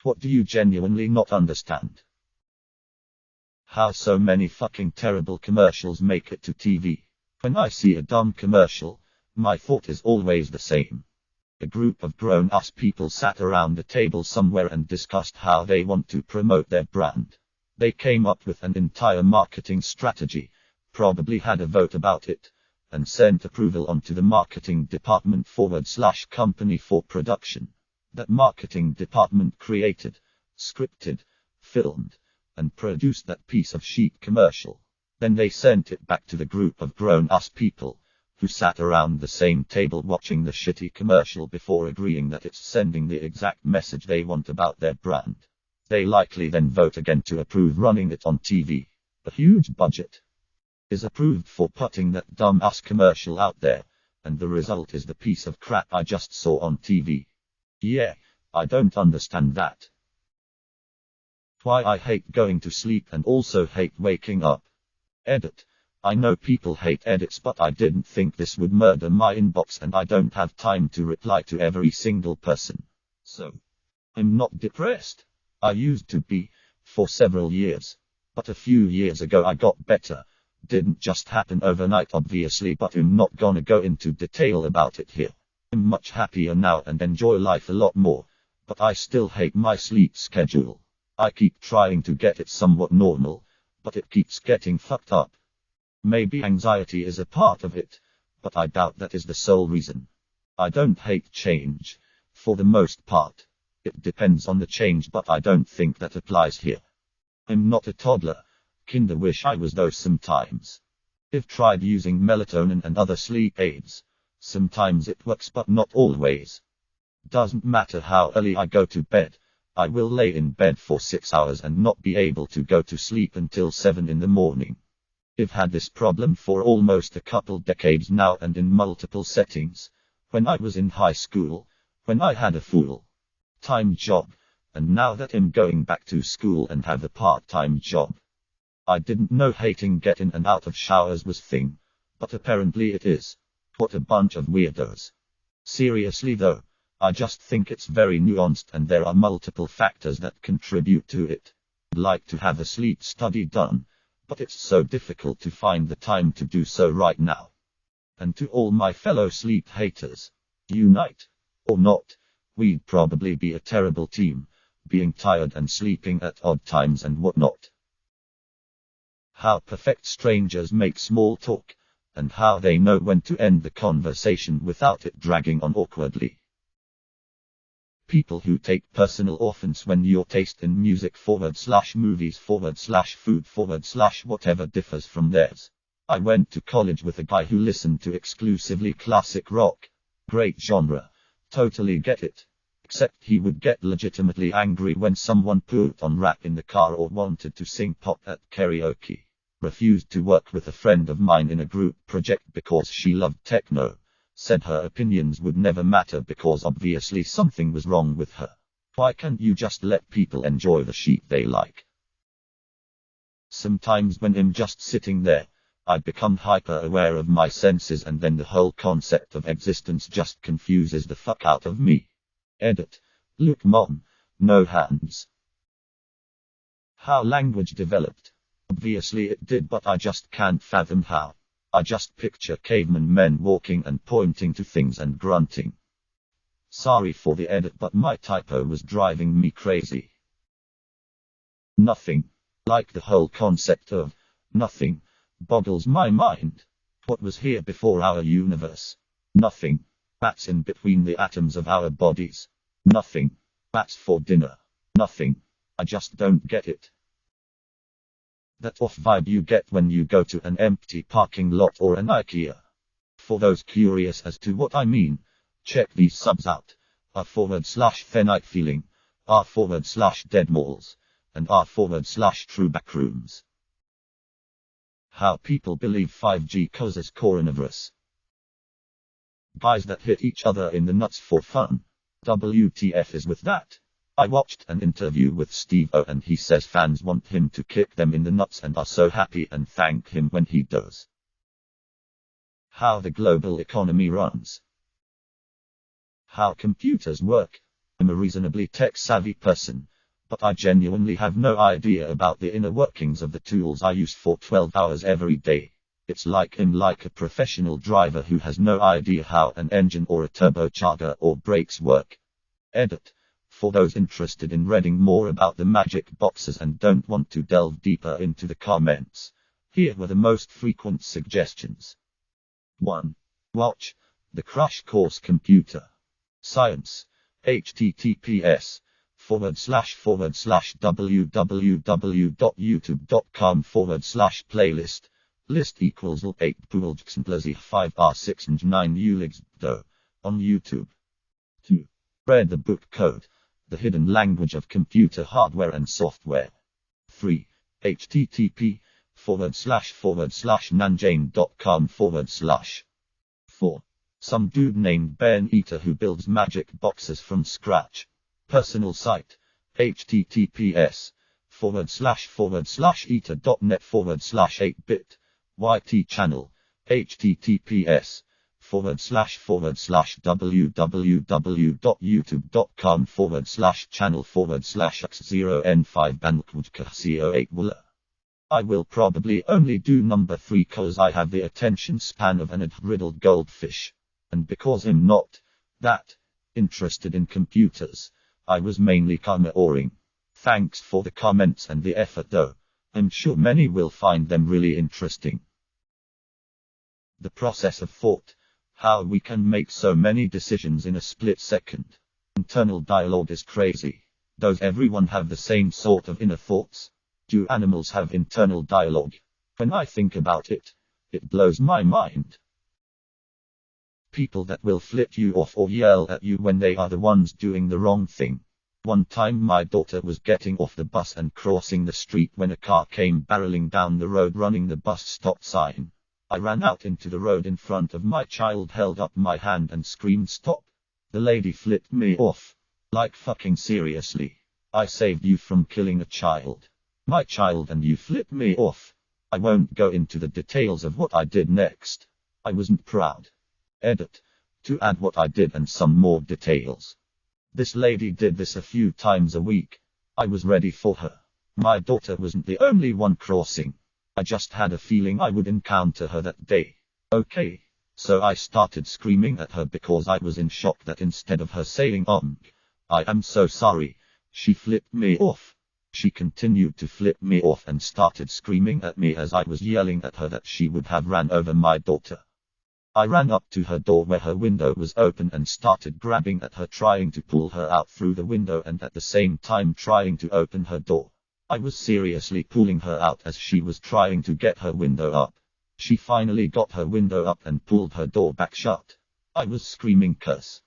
What do you genuinely not understand? How so many fucking terrible commercials make it to TV? When I see a dumb commercial, my thought is always the same. A group of grown-ass people sat around a table somewhere and discussed how they want to promote their brand. They came up with an entire marketing strategy, probably had a vote about it, and sent approval onto the marketing department / company for production. That marketing department created, scripted, filmed, and produced that piece of shit commercial. Then they sent it back to the group of grown-ass people, who sat around the same table watching the shitty commercial before agreeing that it's sending the exact message they want about their brand. They likely then vote again to approve running it on TV. A huge budget is approved for putting that dumb-ass commercial out there, and the result is the piece of crap I just saw on TV. Yeah, I don't understand that. Why I hate going to sleep and also hate waking up. Edit. I know people hate edits, but I didn't think this would murder my inbox, and I don't have time to reply to every single person. So, I'm not depressed. I used to be, for several years. But a few years ago I got better. Didn't just happen overnight obviously, but I'm not gonna go into detail about it here. I'm much happier now and enjoy life a lot more. But I still hate my sleep schedule. I keep trying to get it somewhat normal, but it keeps getting fucked up. Maybe anxiety is a part of it, but I doubt that is the sole reason. I don't hate change, for the most part. It depends on the change, but I don't think that applies here. I'm not a toddler. Kinda wish I was though sometimes. I've tried using melatonin and other sleep aids. Sometimes it works, but not always. Doesn't matter how early I go to bed. I will lay in bed for 6 hours and not be able to go to sleep until 7 in the morning. I've had this problem for almost a couple decades now and in multiple settings. When I was in high school, when I had a full-time job, and now that I'm going back to school and have a part-time job. I didn't know hating getting and out of showers was thing, but apparently it is. What a bunch of weirdos. Seriously though, I just think it's very nuanced and there are multiple factors that contribute to it. I'd like to have a sleep study done, but it's so difficult to find the time to do so right now. And to all my fellow sleep haters, unite. Or not, we'd probably be a terrible team, being tired and sleeping at odd times and whatnot. How perfect strangers make small talk, and how they know when to end the conversation without it dragging on awkwardly. People who take personal offense when your taste in music / movies / food / whatever differs from theirs. I went to college with a guy who listened to exclusively classic rock. Great genre. Totally get it. Except he would get legitimately angry when someone put on rap in the car or wanted to sing pop at karaoke. Refused to work with a friend of mine in a group project because she loved techno. Said her opinions would never matter because obviously something was wrong with her. Why can't you just let people enjoy the shit they like? Sometimes when I'm just sitting there, I become hyper aware of my senses and then the whole concept of existence just confuses the fuck out of me. Edit. Look mom, no hands. How language developed. Obviously it did, but I just can't fathom how. I just picture caveman men walking and pointing to things and grunting. Sorry for the edit, but my typo was driving me crazy. Nothing. Like the whole concept of nothing boggles my mind. What was here before our universe? Nothing. That's in between the atoms of our bodies. Nothing. That's for dinner. Nothing. I just don't get it. That off vibe you get when you go to an empty parking lot or an IKEA. For those curious as to what I mean, check these subs out. r/Fenite feeling, r/dead malls, and r/true backrooms. How people believe 5G causes coronavirus. Guys that hit each other in the nuts for fun. WTF is with that? I watched an interview with Steve-O and he says fans want him to kick them in the nuts and are so happy and thank him when he does. How the global economy runs. How computers work. I'm a reasonably tech-savvy person, but I genuinely have no idea about the inner workings of the tools I use for 12 hours every day. It's like I'm like a professional driver who has no idea how an engine or a turbocharger or brakes work. Edit. For those interested in reading more about the magic boxes and don't want to delve deeper into the comments, here were the most frequent suggestions. 1. Watch the Crash Course Computer Science. https://www.youtube.com/playlist list equals 8 pools 5 r6 and 9 uligs do on YouTube. 2. Read the book Code, the hidden language of computer hardware and software. 3. http://nanjane.com/. 4. Some dude named Ben Eater who builds magic boxes from scratch. Personal site. https://eater.net/8bit. YT channel. https://www.youtube.com/channel/x0n5bankudka08 I will probably only do number 3 cause I have the attention span of an riddled goldfish. And because I'm not that interested in computers, I was mainly ignoring. Thanks for the comments and the effort though. I'm sure many will find them really interesting. The process of thought. How we can make so many decisions in a split second. Internal dialogue is crazy. Does everyone have the same sort of inner thoughts? Do animals have internal dialogue? When I think about it, it blows my mind. People that will flip you off or yell at you when they are the ones doing the wrong thing. One time my daughter was getting off the bus and crossing the street when a car came barreling down the road running the bus stop sign. I ran out into the road in front of my child, held up my hand and screamed stop. The lady flipped me off. Like fucking seriously. I saved you from killing a child. My child and you flipped me off. I won't go into the details of what I did next. I wasn't proud. Edit. To add what I did and some more details. This lady did this a few times a week. I was ready for her. My daughter wasn't the only one crossing. I just had a feeling I would encounter her that day. Okay. So I started screaming at her because I was in shock that instead of her saying I am so sorry, she flipped me off. She continued to flip me off and started screaming at me as I was yelling at her that she would have ran over my daughter. I ran up to her door where her window was open and started grabbing at her, trying to pull her out through the window and at the same time trying to open her door. I was seriously pulling her out as she was trying to get her window up. She finally got her window up and pulled her door back shut. I was screaming curse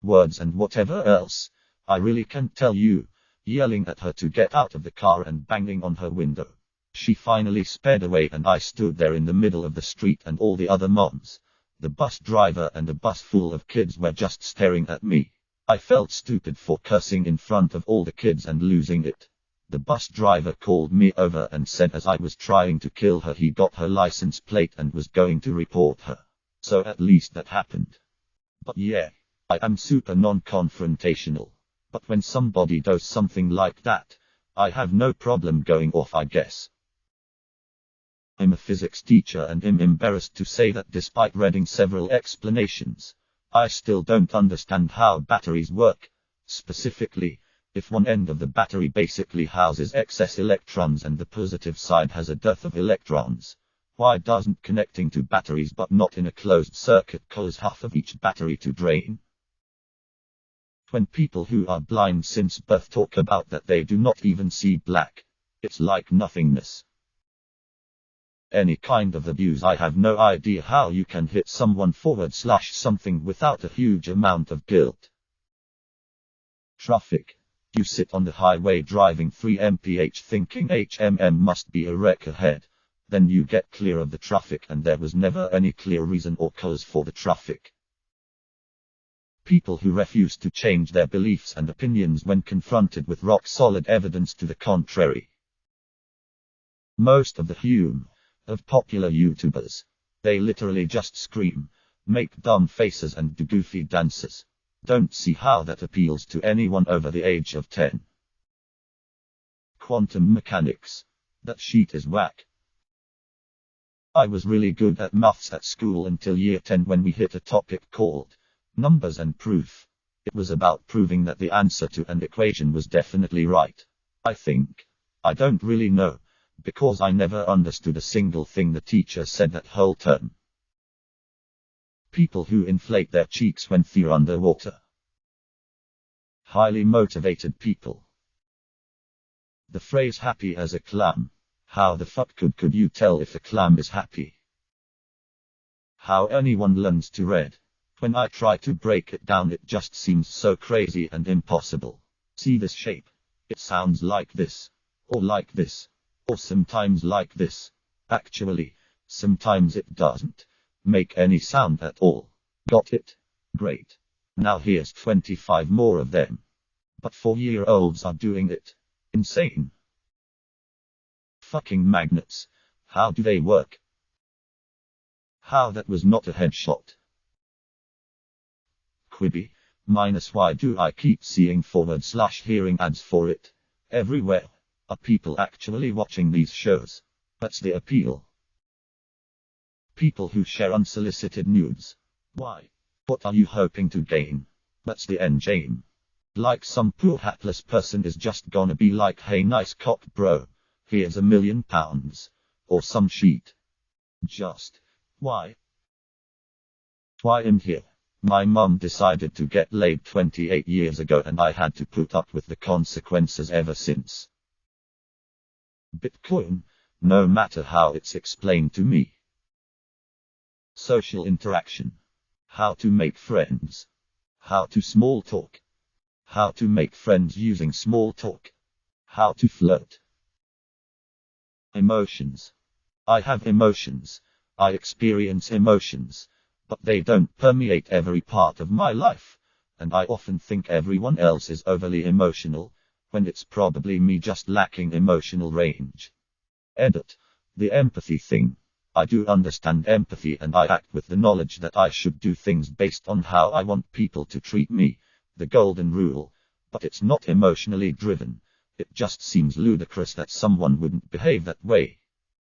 words and whatever else. I really can't tell you. Yelling at her to get out of the car and banging on her window. She finally sped away and I stood there in the middle of the street and all the other moms. The bus driver and a bus full of kids were just staring at me. I felt stupid for cursing in front of all the kids and losing it. The bus driver called me over and said as I was trying to kill her he got her license plate and was going to report her. So at least that happened. But yeah, I am super non-confrontational. But when somebody does something like that, I have no problem going off, I guess. I'm a physics teacher and am embarrassed to say that despite reading several explanations, I still don't understand how batteries work. Specifically, if one end of the battery basically houses excess electrons and the positive side has a dearth of electrons, why doesn't connecting to batteries but not in a closed circuit cause half of each battery to drain? When people who are blind since birth talk about that they do not even see black, it's like nothingness. Any kind of abuse, I have no idea how you can hit someone /something without a huge amount of guilt. Traffic. You sit on the highway driving 3 mph thinking must be a wreck ahead. Then you get clear of the traffic and there was never any clear reason or cause for the traffic. People who refuse to change their beliefs and opinions when confronted with rock-solid evidence to the contrary. Most of the of popular YouTubers, they literally just scream, make dumb faces and do goofy dances. Don't see how that appeals to anyone over the age of 10. Quantum mechanics. That sheet is whack. I was really good at maths at school until year 10 when we hit a topic called numbers and proof. It was about proving that the answer to an equation was definitely right. I think. I don't really know, because I never understood a single thing the teacher said that whole term. People who inflate their cheeks when they're underwater. Highly motivated people. The phrase happy as a clam. How the fuck could you tell if a clam is happy? How anyone learns to read. When I try to break it down, it just seems so crazy and impossible. See this shape? It sounds like this. Or like this. Or sometimes like this. Actually, sometimes it doesn't make any sound at all. Got it? Great. Now here's 25 more of them. But 4-year-olds are doing it. Insane. Fucking magnets. How do they work? How that was not a headshot. Quibi. Minus why do I keep seeing / hearing ads for it? Everywhere. Are people actually watching these shows? That's the appeal. People who share unsolicited nudes. Why? What are you hoping to gain? That's the end game. Like some poor hapless person is just gonna be like, hey nice cock bro, here's £1 million. Or some shit. Just. Why? Why am here? My mum decided to get laid 28 years ago and I had to put up with the consequences ever since. Bitcoin, no matter how it's explained to me. Social interaction. How to make friends. How to small talk. How to make friends using small talk. How to flirt. Emotions. I have emotions. I experience emotions. But they don't permeate every part of my life. And I often think everyone else is overly emotional, when it's probably me just lacking emotional range. Edit. The empathy thing. I do understand empathy and I act with the knowledge that I should do things based on how I want people to treat me, the golden rule, but it's not emotionally driven. It just seems ludicrous that someone wouldn't behave that way.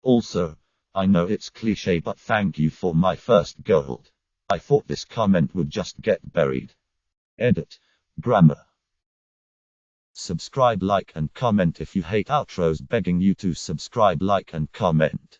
Also, I know it's cliché, but thank you for my first gold. I thought this comment would just get buried. Edit. Grammar. Subscribe, like and comment if you hate outros, begging you to subscribe, like and comment.